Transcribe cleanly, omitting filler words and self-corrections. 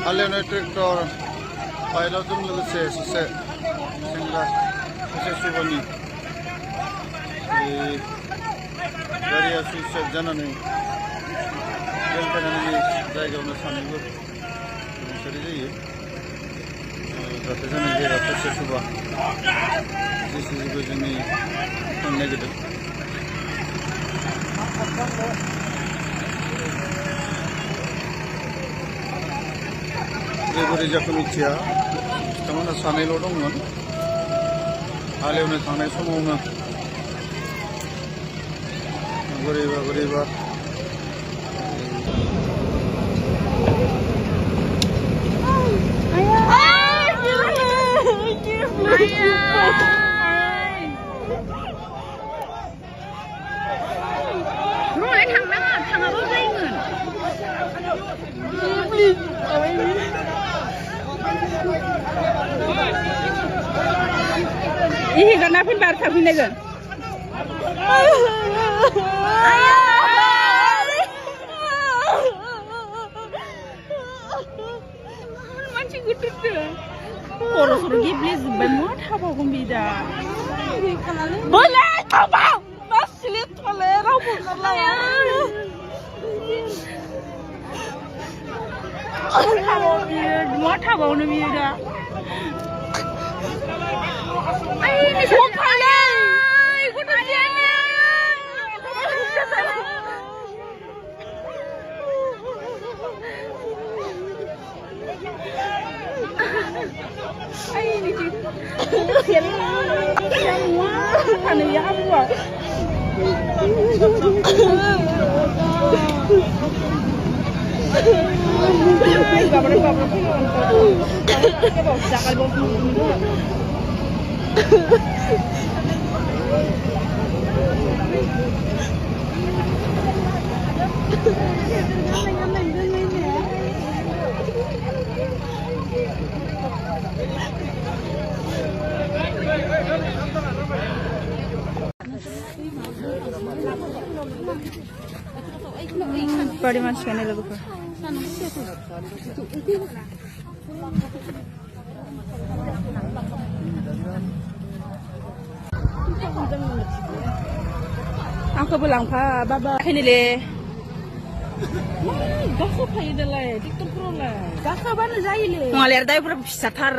हालेवनाय ट्रेक्टर पाइलटजों लोगोसे सासे सेंग्रा सासे सुबुंनि गारिया सुइस अफ जानानै बेलफायनायनि जायगायावनो सानैबो रुंसारि जायो। जाथाय जानाय जायगा सासे सुबा जेसिबिबो जोंनि थांनो नागिरदों। बोरै जाखो मिथिया, बिथांमोना सानैल' दंमोन। हालेवनो थांनाय समावनो बोरैबा Ih, kenapa baru sabi nih kan? Mancing gede deh. Suruh giblis, banget apa kumbida? Boleh, apa? Masih lihat boleh, rambut kerla. Apa bau nih bida? Ini siapa? Ikut aja nih. Ini sih. Semua karena ya apa? Body mask pहने लोगों को aku pulang pak baba ini le gak apa ini le tiktok pro le gak apa nih jadi le ngalir dari berapa satar